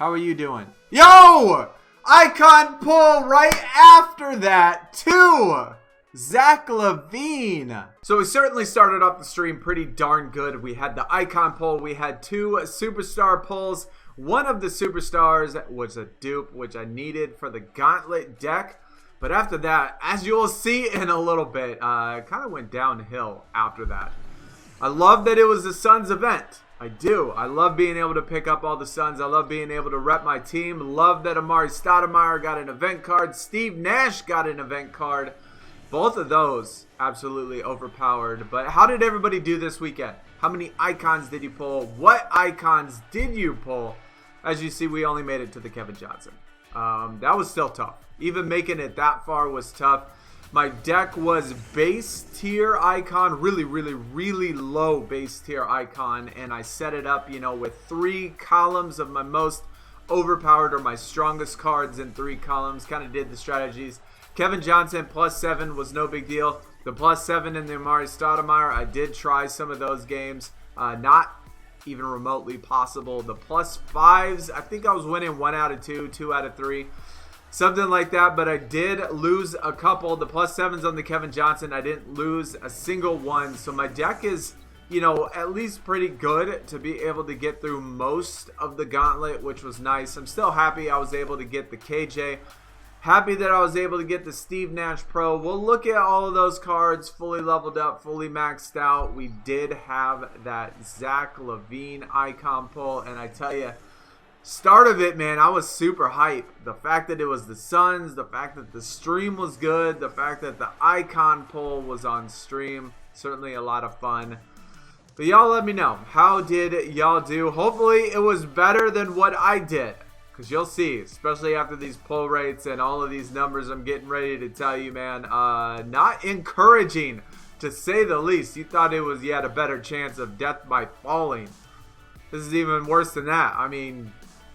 How are you doing? Yo! Icon pull right after that, too! Zach LaVine. So we certainly started off the stream pretty darn good. We had the icon pull. We had two superstar pulls. One of the superstars was a dupe, which I needed for the Gauntlet deck. But after that, as you'll see in a little bit, it kind of went downhill after that. I love that it was the Suns event. I do. I love being able to pick up all the Suns. I love being able to rep my team. Love that Amari Stoudemire got an event card. Steve Nash got an event card. Both of those absolutely overpowered. But how did everybody do this weekend? How many icons did you pull? What icons did you pull? As you see, we only made it to the Kevin Johnson. That was still tough. Even making it that far was tough. My deck was base tier icon, really low base tier icon, and I set it up, with 3 columns of my most overpowered or my strongest cards in 3 columns. Kind of did the strategies. Kevin Johnson +7 was no big deal. The +7 in the Amari Stoudemire, I did try some of those games. Not even remotely possible. The +5s, I think I was winning 1 out of 2, 2 out of 3. Something like that, but I did lose a couple. The +7s on the Kevin Johnson, I didn't lose a single one. So my deck is, at least pretty good to be able to get through most of the Gauntlet, which was nice. I'm still happy I was able to get the KJ. Happy that I was able to get the Steve Nash Pro. We'll look at all of those cards fully leveled up, fully maxed out. We did have that Zach LaVine icon pull, and I tell you, start of it, man, I was super hyped. The fact that it was the Suns, the fact that the stream was good, the fact that the icon pull was on stream, certainly a lot of fun. But y'all let me know, how did y'all do? Hopefully it was better than what I did, because you'll see, especially after these pull rates and all of these numbers I'm getting ready to tell you, man, not encouraging to say the least. You thought you had a better chance of death by falling. This is even worse than that. I mean,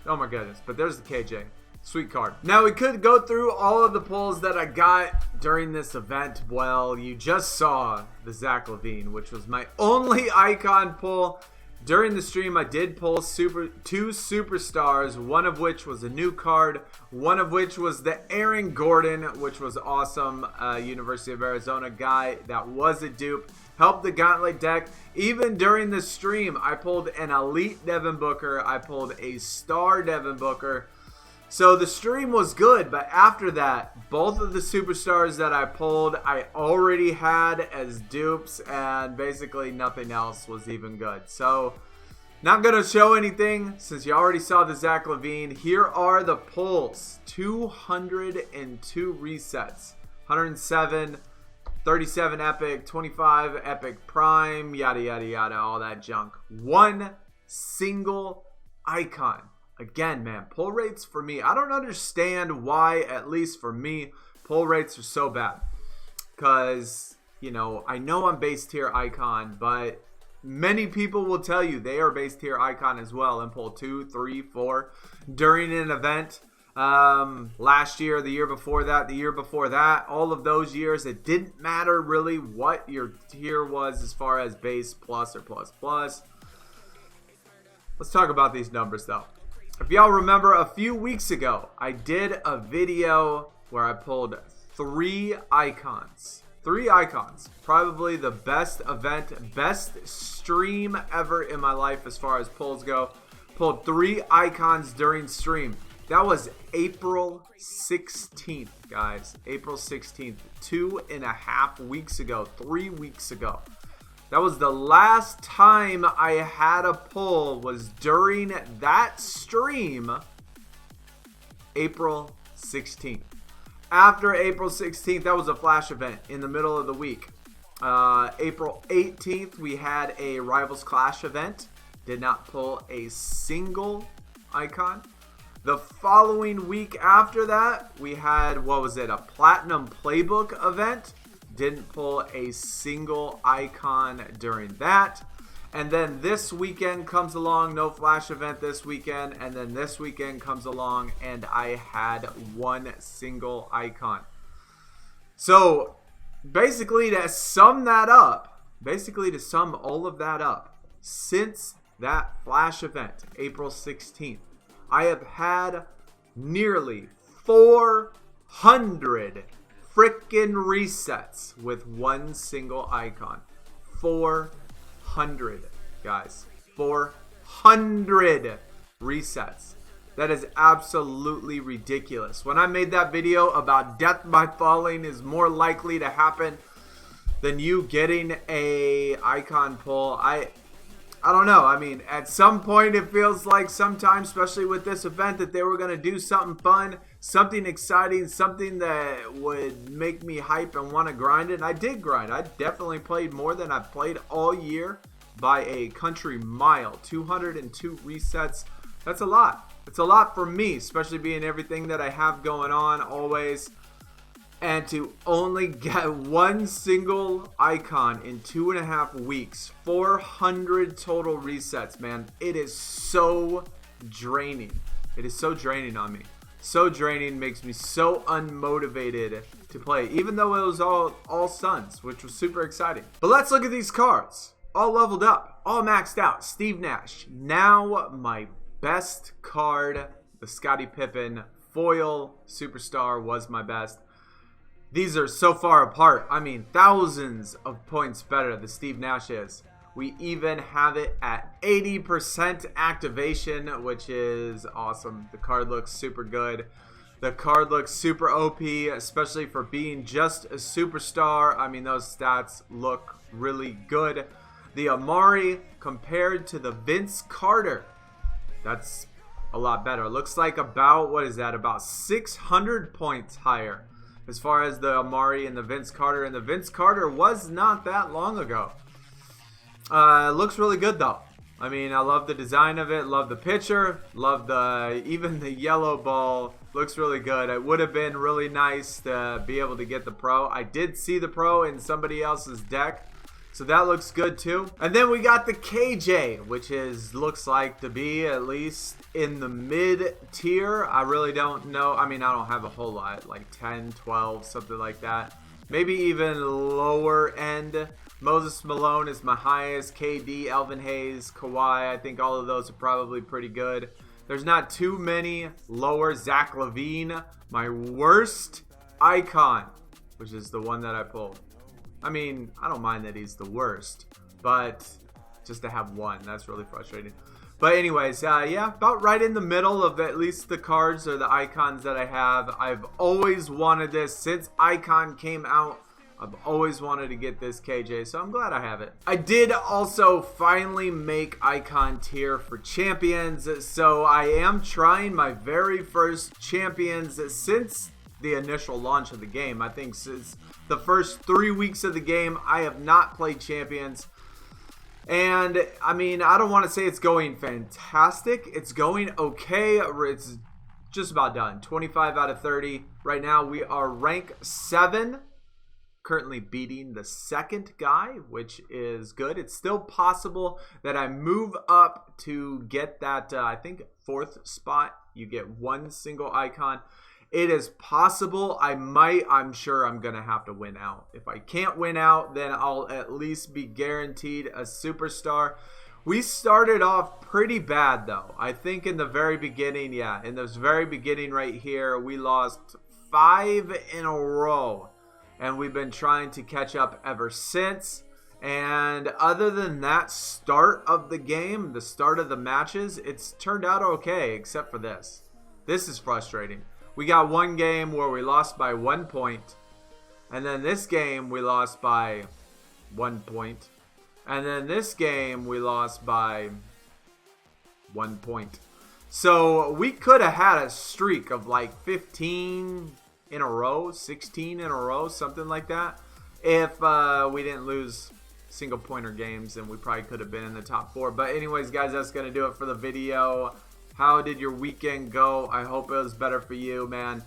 oh my goodness. But there's the KJ. Sweet card. Now we could go through all of the pulls that I got during this event. Well, you just saw the Zach LaVine, which was my only icon pull. During the stream, I did pull 2 superstars, one of which was a new card, one of which was the Aaron Gordon, which was awesome. University of Arizona guy that was a dupe. Helped the Gauntlet deck. Even during the stream, I pulled an elite Devin Booker. I pulled a star Devin Booker. So the stream was good, but after that, both of the superstars that I pulled, I already had as dupes, and basically nothing else was even good. So, not going to show anything since you already saw the Zach LaVine. Here are the pulls. 202 resets. 107, 37 epic, 25 epic prime, yada yada yada, all that junk. One single icon. Again, man, pull rates for me, I don't understand why, at least for me, pull rates are so bad. Because, I know I'm base tier icon, but many people will tell you they are base tier icon as well and pull 2, 3, 4 during an event. Last year, the year before that, all of those years, it didn't matter really what your tier was as far as base, plus, or plus, plus. Let's talk about these numbers, though. If y'all remember, a few weeks ago, I did a video where I pulled 3 icons. 3 icons. Probably the best event, best stream ever in my life as far as pulls go. Pulled 3 icons during stream. That was April 16th, guys. April 16th. 2.5 weeks ago. 3 weeks ago. That was the last time I had a pull, was during that stream, April 16th. After April 16th, that was a flash event in the middle of the week. April 18th, we had a Rivals Clash event. Did not pull a single icon. The following week after that, we had, a Platinum Playbook event. Didn't pull a single icon during that. And then this weekend comes along, no flash event this weekend. And then this weekend comes along and I had 1 single icon. So basically to sum all of that up, since that flash event, April 16th, I have had nearly 400 freaking resets with one single icon. 400, guys. 400 resets. That is absolutely ridiculous. When I made that video about death by falling is more likely to happen than you getting a icon pull, I don't know. I mean, at some point it feels like sometimes, especially with this event, that they were going to do something fun, something exciting, something that would make me hype and want to grind it. And I did grind. I definitely played more than I've played all year by a country mile. 202 resets. That's a lot. It's a lot for me, especially being everything that I have going on always. And to only get one single icon in 2.5 weeks. 400 total resets, man. It is so draining. It is so draining on me. So draining, makes me so unmotivated to play. Even though it was all Suns, which was super exciting. But let's look at these cards. All leveled up. All maxed out. Steve Nash. Now my best card, the Scottie Pippen foil superstar, was my best. These are so far apart. I mean, thousands of points better than Steve Nash is. We even have it at 80% activation, which is awesome. The card looks super good. The card looks super OP, especially for being just a superstar. I mean, those stats look really good. The Amari compared to the Vince Carter, that's a lot better. Looks like about, what is that, about 600 points higher as far as the Amari and the Vince Carter. And the Vince Carter was not that long ago. Looks really good though. I mean, I love the design of it, love the picture, love even the yellow ball. Looks really good. It would have been really nice to be able to get the pro. I did see the pro in somebody else's deck, so that looks good too. And then we got the KJ, which looks like to be at least in the mid tier. I really don't know. I mean, I don't have a whole lot, like 10, 12, something like that. Maybe even lower end. Moses Malone is my highest. KD, Elvin Hayes, Kawhi. I think all of those are probably pretty good. There's not too many lower. Zach LaVine, my worst icon, which is the one that I pulled. I mean, I don't mind that he's the worst, but just to have one, that's really frustrating. But anyways, yeah, about right in the middle of at least the cards or the icons that I have. I've always wanted this since Icon came out. I've always wanted to get this KJ, so I'm glad I have it. I did also finally make Icon tier for champions, so I am trying my very first champions since the initial launch of the game. I think since the first 3 weeks of the game, I have not played champions. And I mean, I don't want to say it's going fantastic. It's going okay. It's just about done. 25 out of 30. Right now we are rank 7. Currently beating the second guy, which is good. It's still possible that I move up to get that, I think, 4th spot. You get one single icon. It is possible. I'm sure I'm going to have to win out. If I can't win out, then I'll at least be guaranteed a superstar. We started off pretty bad, though. I think in the very beginning, yeah, in this very beginning right here, we lost 5 in a row. And we've been trying to catch up ever since. And other than that start of the game, the start of the matches, it's turned out okay, except for this. This is frustrating. We got one game where we lost by 1 point. And then this game we lost by 1 point. And then this game we lost by 1 point. So we could have had a streak of like 15 in a row, 16 in a row, something like that. If we didn't lose single pointer games, and we probably could have been in the top 4. But anyways, guys, that's going to do it for the video. How did your weekend go? I hope it was better for you, man.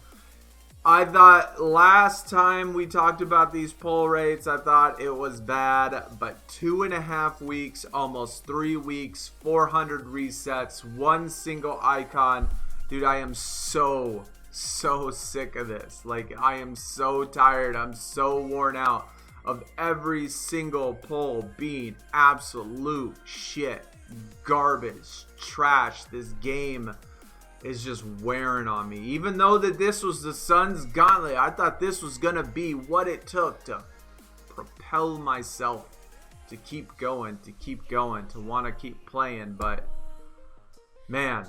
I thought last time we talked about these pull rates, I thought it was bad, but 2.5 weeks, almost 3 weeks, 400 resets, one single icon. Dude, I am so sick of this. Like, I am so tired. I'm so worn out of every single pull being absolute shit, garbage, trash. This game is just wearing on me. Even though that this was the Suns Gauntlet, I thought this was going to be what it took to propel myself to keep going, to want to keep playing. But, man,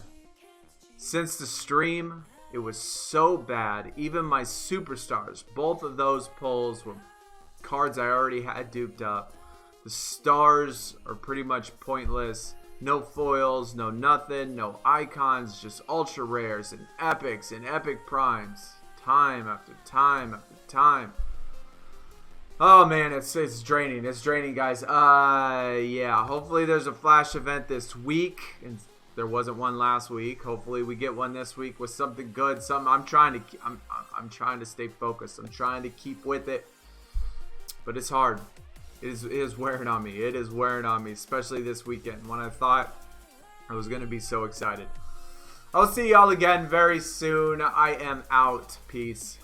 since the stream, it was so bad. Even my superstars, both of those pulls were cards I already had duped up. The stars are pretty much pointless. No foils, no nothing, no icons, just ultra rares and epics and epic primes. Time after time after time. Oh man, it's draining. It's draining, guys. Yeah, hopefully there's a flash event this week. And there wasn't one last week. Hopefully we get one this week with something good. I'm trying to stay focused. I'm trying to keep with it. But it's hard. It is wearing on me. It is wearing on me, especially this weekend when I thought I was going to be so excited. I'll see y'all again very soon. I am out. Peace.